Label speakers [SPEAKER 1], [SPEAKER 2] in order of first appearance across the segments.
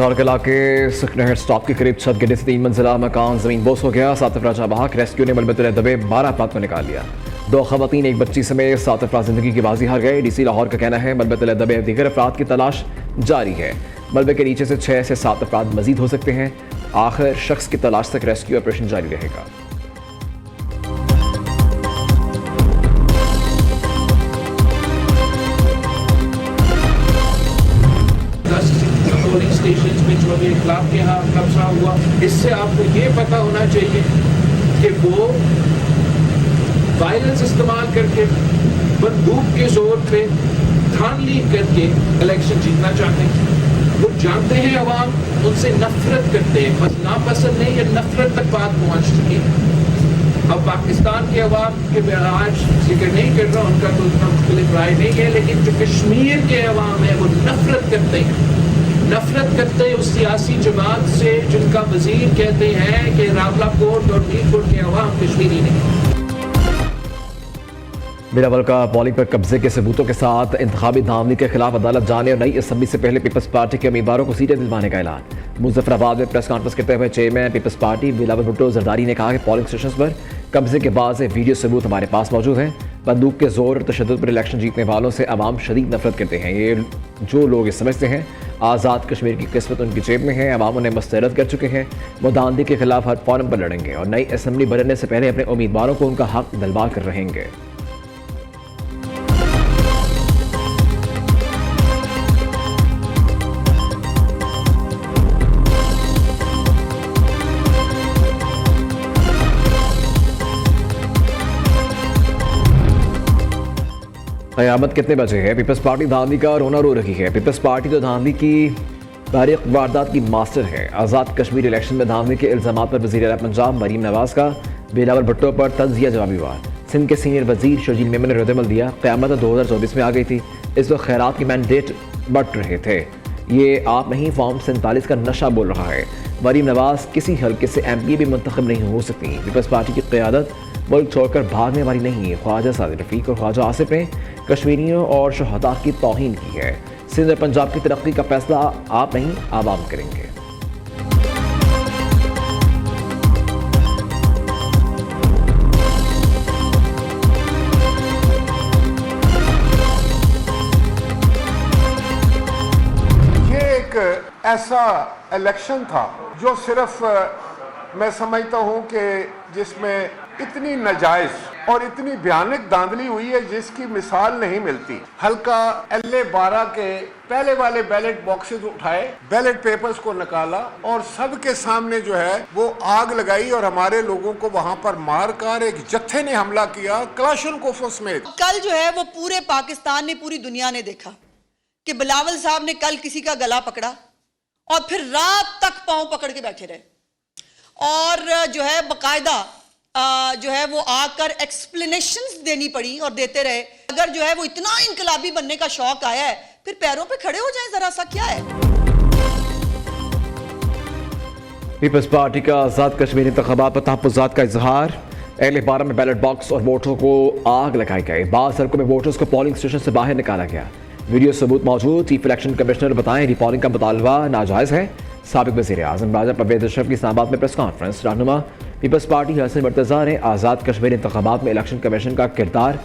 [SPEAKER 1] लाहौर के सुखनहर स्टॉप के करीब छत गिरने से 3 मंजिला मकान जमीन बोस हो गया। 7 अफराद जहां बहाक। रेस्क्यू ने मलबे तले दबे 12 अफराद को निकाल लिया। 2 खवातीन एक बच्ची समेत 7 अफराद जिंदगी की बाजी हार गए। डीसी लाहौर का कहना है मलबे तले दबे दीगर अफराद की तलाश जारी है। मलबे के नीचे से 6 से 7 अफराद मजीद हो सकते हैं। आखिर शख्स की तलाश तक रेस्क्यू ऑपरेशन जारी रहेगा।
[SPEAKER 2] पोलिंग स्टेशन में जो भी इख्लाफ के यहाँ कब्जा हुआ, इससे आपको ये पता होना चाहिए कि वो वायलेंस इस्तेमाल करके बंदूक के जोर पे धांधली करके इलेक्शन जीतना चाहते हैं। वो जानते हैं अवाम उनसे नफरत करते हैं, बस नापसंद नहीं, ये नफरत तक बात पहुंच चुकी है। अब पाकिस्तान के अवाम के मैं आज जिक्र नहीं कर रहा, उनका तो उतना मुख्तलिफ राय नहीं है, लेकिन जो कश्मीर के अवाम है वो नफरत करते हैं उस सियासी जमात से जिनका वजीर कहते हैं कि रावलाकोट और मीरपुर के अवाम कश्मीरी नहीं।
[SPEAKER 1] बिलावल का पोलिंग पर कब्जे के सबूतों के साथ इंतखाबी धांधली के खिलाफ अदालत जाने और नई असम्बली से पहले पीपल्स पार्टी के उम्मीदवारों को सीटें दिलवाने का ऐलान। मुजफ्फराबाद में प्रेस कॉन्फ्रेंस करते हुए चेयरमैन पीपल्स पार्टी बिलावल भुट्टो जरदारी ने कहा कि पोलिंग स्टेशन पर कब्जे के बाद से वीडियो सबूत हमारे पास मौजूद हैं। बंदूक के जोर और तशद्दुद पर इलेक्शन जीतने वालों से अवाम शदीद नफरत करते हैं। ये जो लोग ये समझते हैं आज़ाद कश्मीर की किस्मत उनकी जेब में है, अवाम उन्हें मुस्तरद कर चुके हैं। वो धांधली के खिलाफ हर फॉरम पर लड़ेंगे और नई असम्बली बनने से पहले अपने उम्मीदवारों को उनका हक दिलवा कर रहेंगे। क़यामत कितने बजे है? पीपल्स पार्टी धांधली का रोना रो रही है। पीपल्स पार्टी तो धांधली की तारीख वारदात की मास्टर है। आज़ाद कश्मीर इलेक्शन में धांधली के इल्ज़ाम पर वज़ीर-ए-आला पंजाब मरीम नवाज़ का बिलावल भुट्टो पर तंज़िया जवाबी वार। सिंध के सीनियर वजीर शर्जील मेमन ने रद्द-ए-अमल दिया। क़यामत 2024 में आ गई थी। इस वक्त खैरात की मैंडेट बट रहे थे। ये आप नहीं, फॉर्म 47 का नशा बोल रहा है। मरीम नवाज़ किसी हल्के से MPA भी मुंतखब नहीं हो सकती। पीपल्स पार्टी की क़यादत मुल्क छोड़कर भागने वाली नहीं है। ख्वाजा सादिक रफ़ीक और ख्वाजा आसिफ ने कश्मीरियों और शहदा की तौहीन की है। सिंध और पंजाब की तरक्की का फैसला आप नहीं, आवाम करेंगे।
[SPEAKER 3] ये एक ऐसा इलेक्शन था जो सिर्फ मैं समझता हूं कि जिसमें इतनी नाजायज और इतनी भयानक धांधली हुई है जिसकी मिसाल नहीं मिलती। हल्का LA-12 के पहले वाले बैलेट बॉक्सेस उठाए, बैलेट पेपर्स को निकाला और सबके सामने जो है वो आग लगाई और हमारे लोगों को वहां पर मारकर एक जत्थे ने हमला किया कलाशनकोफ समेत।
[SPEAKER 4] कल जो है वो पूरे पाकिस्तान ने, पूरी दुनिया ने देखा कि बिलावल साहब ने कल किसी का गला पकड़ा और फिर रात तक पांव पकड़ के बैठे रहे और जो है बकायदा जो है वो आकर एक्सप्लेनेशंस देनी पड़ी और देते रहे। अगर जो है वो इतना इनकलाबी बनने का शौक आया है फिर पैरों पे खड़े हो जाएं जरा सा, क्या है?
[SPEAKER 1] पीपल्स पार्टी का आज़ाद कश्मीर इंतखाबात पर तहफ़्फ़ुज़ात का इजहार। LA-12 में बैलेट बॉक्स और वोटों को आग लगाई गई। बाद सड़कों में वोटर्स को पोलिंग स्टेशन से बाहर निकाला गया। वीडियो सबूत मौजूद। चीफ इलेक्शन कमिश्नर बताएं रिपोलिंग का मुतालबा नाजायज़ है। साबिक वज़ीर आज़म राजा परवेज़ अशरफ की इस्लामाबाद में प्रेस कॉन्फ्रेंस। रहनुमा पीपल्स पार्टी हसन मुर्तज़ा ने आज़ाद कश्मीर इंतखाबात में इलेक्शन कमीशन का किरदार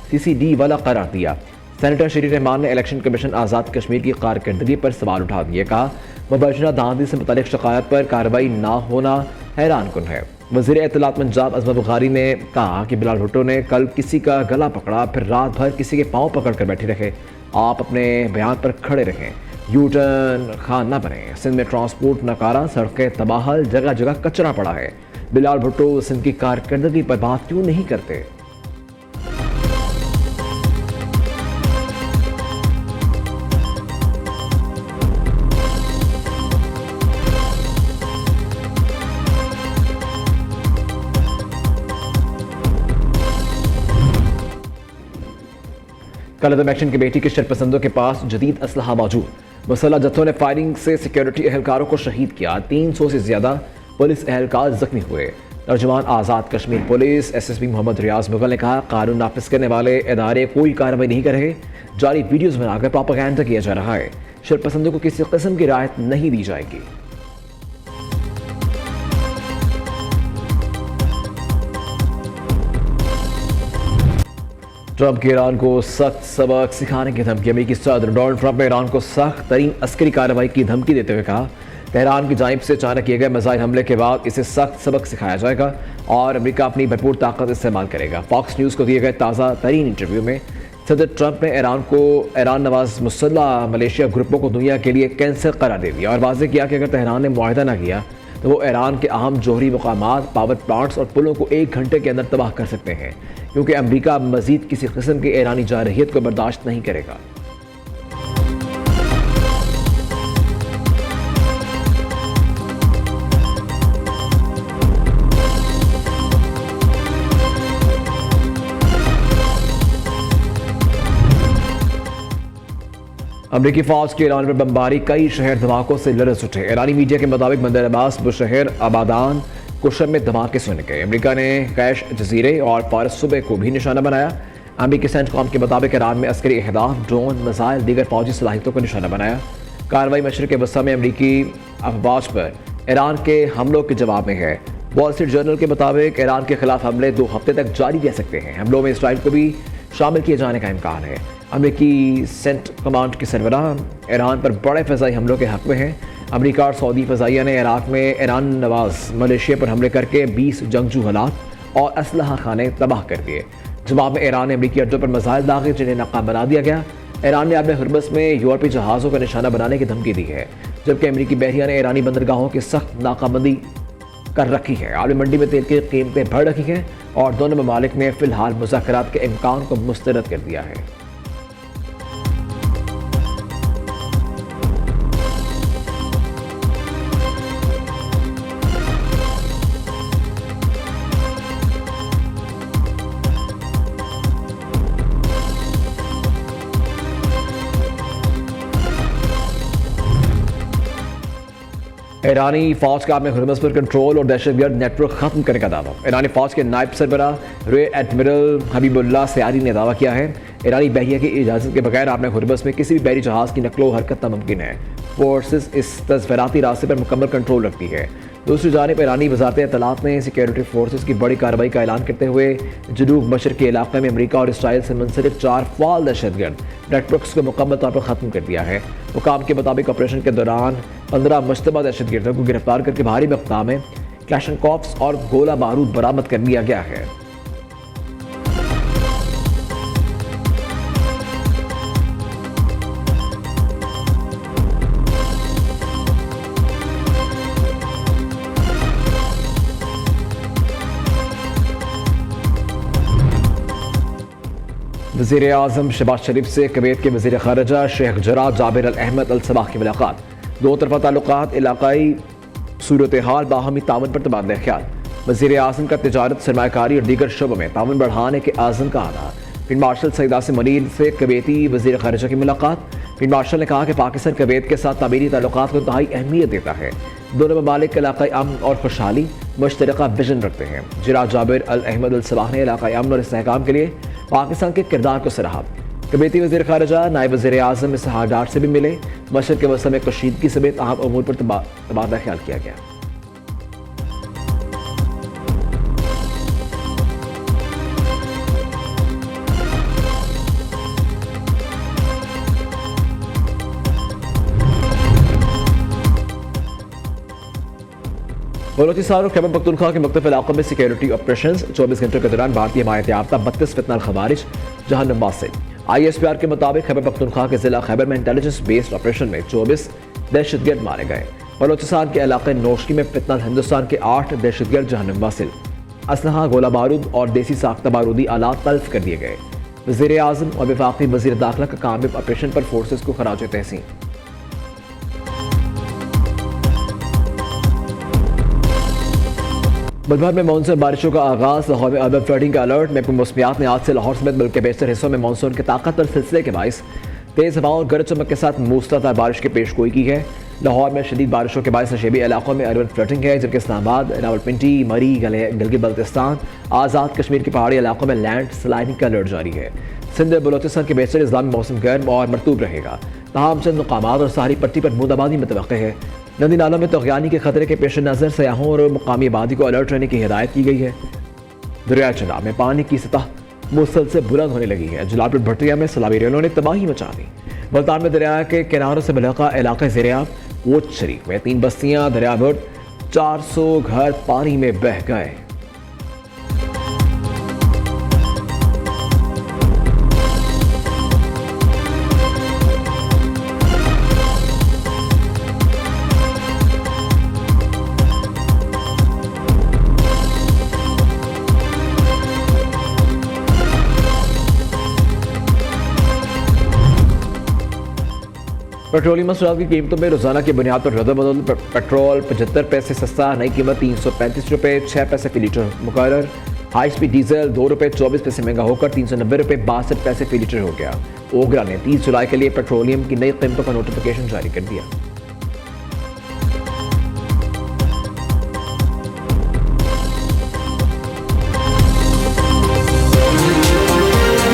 [SPEAKER 1] CCD वाला करार दिया। सेनेटर शरीर रहमान ने इलेक्शन कमीशन आज़ाद कश्मीर की कारकर्दगी पर सवाल उठा दिए। कहा मुबैशरा धांधली से मुतालिक शिकायत पर कार्रवाई ना होना हैरान कुन है। वज़ीर इत्तलात पंजाब अज़मा बुखारी ने कहा कि बिलावल भुट्टो ने कल किसी का गला पकड़ा, फिर रात भर किसी के पाँव पकड़ कर बैठे रहे। आप अपने बयान पर खड़े रहें, यू टर्न खान न बने। सिंध में ट्रांसपोर्ट नकारा, सड़कें तबाहल, जगह जगह कचरा पड़ा है। बिलावल भुट्टो सिंध की कारकर्दगी पर बात क्यों नहीं करते? कलदम एक्शन की बेटी के शरपसंदों के पास जदीद असलहा मौजूद। मुसल्लह जत्थों ने फायरिंग से सिक्योरिटी एहलकारों को शहीद किया। 300 से ज्यादा पुलिस एहलकार जख्मी हुए। तर्जुमान आज़ाद कश्मीर पुलिस SSP मोहम्मद रियाज मुगल ने कहा कानून नाफिज करने वाले इदारे कोई कार्रवाई नहीं कर रहे। जारी वीडियोज़ बनाकर प्रोपेगेंडा किया जा रहा है। शरपसंदों को किसी किस्म की राहत नहीं दी जाएगी। ट्रंप की ईरान को सख्त सबक सिखाने की धमकी। अमेरिकी सदर डोनाल्ड ट्रंप ने ईरान को सख्त तरीन अस्करी कार्रवाई की धमकी देते हुए कहा, तेहरान की जानिब से अचानक किए गए मिसाइल हमले के बाद इसे सख्त सबक सिखाया जाएगा और अमेरिका अपनी भरपूर ताकत इस्तेमाल करेगा। फॉक्स न्यूज़ को दिए गए ताज़ा तरीन इंटरव्यू में सदर ट्रंप ने ईरान नवाज मुसल्लह मलेशिया ग्रुपों को दुनिया के लिए कैंसर करार दे दिया और वाज़ेह किया कि अगर तेहरान ने मुआहदा न किया तो वो ईरान के अहम जोहरी मकामात, पावर प्लांट्स और पुलों को 1 घंटे के अंदर तबाह कर सकते हैं, क्योंकि अमेरिका मजीद किसी किस्म की ईरानी जारहियत को बर्दाश्त नहीं करेगा। अमरीकी फौज के ईरान पर बमबारी, कई शहर धमाकों से लरज़ उठे। ईरानी मीडिया के मुताबिक बंदर अब्बास, बुशहर, आबादान, कुशम में धमाके सुने गए। अमेरिका ने कैश जजीरे और फारस सूबे को भी निशाना बनाया। अमरीकी सेंटकॉम के मुताबिक ईरान में अस्करी अहदाफ, ड्रोन, मिसाइल, दीगर फौजी सलाहियतों को निशाना बनाया। कार्रवाई मशरिक़ वस्ता में अमरीकी अफवाज पर ईरान के हमलों के जवाब में है। वॉल स्ट्रीट जर्नल के मुताबिक ईरान के खिलाफ हमले 2 हफ्ते तक जारी रह सकते हैं। हमलों में इसराइल को भी शामिल किए जाने का इम्कान है। अमेरिकी सेंट कमांड के सरबराह ईरान पर बड़े फ़ज़ाई हमलों के हक़ में हैं। अमेरिका और सऊदी फ़ज़ाइया ने इराक़ में ईरान नवाज मलेशिया पर हमले करके 20 जंगजू हालात और असलहा खाने तबाह कर दिए। जवाब में ईरान ने अमेरिकी अड्डों पर मिसाइल दागे, जिन्हें नाकाम बना दिया गया। ईरान ने अपने हुर्बस में यूरोपीय जहाज़ों का निशाना बनाने की धमकी दी है, जबकि अमेरिकी बहरिया ने ईरानी बंदरगाहों की सख्त नाकाबंदी कर रखी है। आलमी मंडी में तेल की कीमतें बढ़ रही हैं और दोनों ममालिक ने फ़िलहाल मुज़ाकरात के इम्कान को मुस्तरद कर दिया है। ईरानी फौज का अपने हुर्मस पर कंट्रोल और दहशतगर्द नेटवर्क खत्म करने का दावा। ईरानी फौज के नायब सरबराह रेयर एडमिरल हबीबुल्लाह सयारी ने दावा किया है, ईरानी बहरिया की इजाज़त के बगैर अपने हुर्मस में किसी भी बहरी जहाज़ की नकलो हरकत नामुमकिन है। फोर्सेस इस तज़फ़राती रास्ते पर मुकम्मल कंट्रोल रखती है। दूसरी जानिब ईरानी वज़ारत इत्तलात ने सिक्योरिटी फोर्सेस की बड़ी कार्रवाई का ऐलान करते हुए जनूब मशरक़ी इलाक़े में अमेरिका और इसराइल से मुंसलिक 4 फ़ाल दहशतगर्द नेटवर्क्स को मुकम्मल तौर पर ख़त्म कर दिया है। हुकाम के मुताबिक ऑपरेशन के दौरान 15 मुश्तबा दहशतगर्दों को गिरफ्तार करके भारी मक़दार में क्लैशनकॉफ्स और गोला बारूद बरामद कर लिया गया है। वज़ीर आज़म शहबाज शरीफ से कुवैत के वज़ीर ख़ारिजा शेख जराह जाबिर अल अहमद अल सबाह की मुलाकात। 2 तरफ़ा ताल्लुकात, इलाक़ाई सूरत हाल, बाहमी ताउन पर तबादला ख्याल। वज़ीर आज़म का तिजारत, सरमायाकारी और दीगर शोबों में ताउन बढ़ाने के आज़म का आना। फील्ड मार्शल सईद आसिम मुनीर से कुवैती वज़ीर ख़ारिजा की मुलाकात। फील्ड मार्शल ने कहा कि पाकिस्तान कुवैत के साथ तामीरी ताल्लुकात को इंतहाई अहमियत देता है। दोनों ममालिक इलाक़ाई अमन और खुशहाली मुश्तरका विजन रखते हैं। जराह जाबिर अल अहमद अल सबाह ने इलाक़ाई अमन और इस्तेहकाम के लिए पाकिस्तान के किरदार को सराहा। कुवैती वज़ीर ख़ारिजा नायब वज़ीर आज़म इसहाक़ डार से भी मिले। मशरिक़ के वस्ता में कशीदगी समेत अहम अमूर पर तबादला ख्याल किया गया। बलोचिस्तान और खैबर पख्तूनख्वा के मुख्तलिफ इलाकों में सिक्योरिटी ऑपरेशन 24 घंटों के दौरान भारतीय हिमायत याफ्ता 32 फितना खवारिज जहन्नुम वासिल। ISPR के मुताबिक खैबर पख्तूनख्वा के जिला खैबर में इंटेलिजेंस बेस्ड ऑपरेशन में 24 दहशतगर्द मारे गए। बलोचिस्तान के इलाके नोशकी में फितना हिंदुस्तान के 8 दहशतगर्द जहन्नुम वासिल। असलहा, गोला बारूद और देसी साख्ता बारूदी आलात तल्फ कर दिए गए। वज़ीर आज़म और वफाकी वज़ीर दाखिला का कामयाब ऑपरेशन पर फोर्सेस को खराज तहसीन। मुल्क भर में मानसून बारिशों का आगाज़। लाहौर में अर्बन फ्लडिंग का अलर्ट। महकमा मौसमियात ने आज से लाहौर समेत मुल्क के बेशतर हिस्सों में मानसून के ताकतवर सिलसिले के बायस तेज़ हवाओं और गरज चमक के साथ मूसलाधार बारिश की पेशगोई की है। लाहौर में शदीद बारिशों के बायस नशेबी इलाकों में अर्बन फ्लडिंग है, जबकि इस्लामाबाद, रावलपिंडी, मरी, गिलगित बल्तिस्तान, आज़ाद कश्मीर के पहाड़ी इलाकों में लैंड स्लाइडिंग का अलर्ट जारी है। सिंध बलोचिस्तान के बेशतर इज़्ज़ा में मौसम गर्म और मरतूब रहेगा। तमाम चंद मकामात और सारी पट्टी पर बूंदाबांदी मुतवक्के है। नदी नालों में तग़यानी के खतरे के पेश नज़र सयाहों और मुकामी आबादी को अलर्ट रहने की हिदायत की गई है। दरिया चनाब में पानी की सतह मुसलसल बुलंद होने लगी है। जलालपुर भटिया में सैलाबी रेलों ने तबाही मचा दी। मुल्तान में दरिया के किनारों से मुलहका इलाके ज़ेर-ए-आब। वोट शरीफ में 3 बस्तियां दरियाबुर्द, 400 घर पानी में बह गए। पेट्रोलियम मसनूआत की कीमतों में रोजाना की बुनियाद पर रद्द-बदल। पेट्रोल 75 पैसे सस्ता, नई कीमत 335 रुपये 6 पैसे फी लीटर मुकर्रर। हाई स्पीड डीजल 2 रुपये 24 पैसे महंगा होकर 390 रुपये 62 पैसे फी लीटर हो गया। ओगरा ने 30 जुलाई के लिए पेट्रोलियम की नई कीमतों का नोटिफिकेशन जारी कर दिया।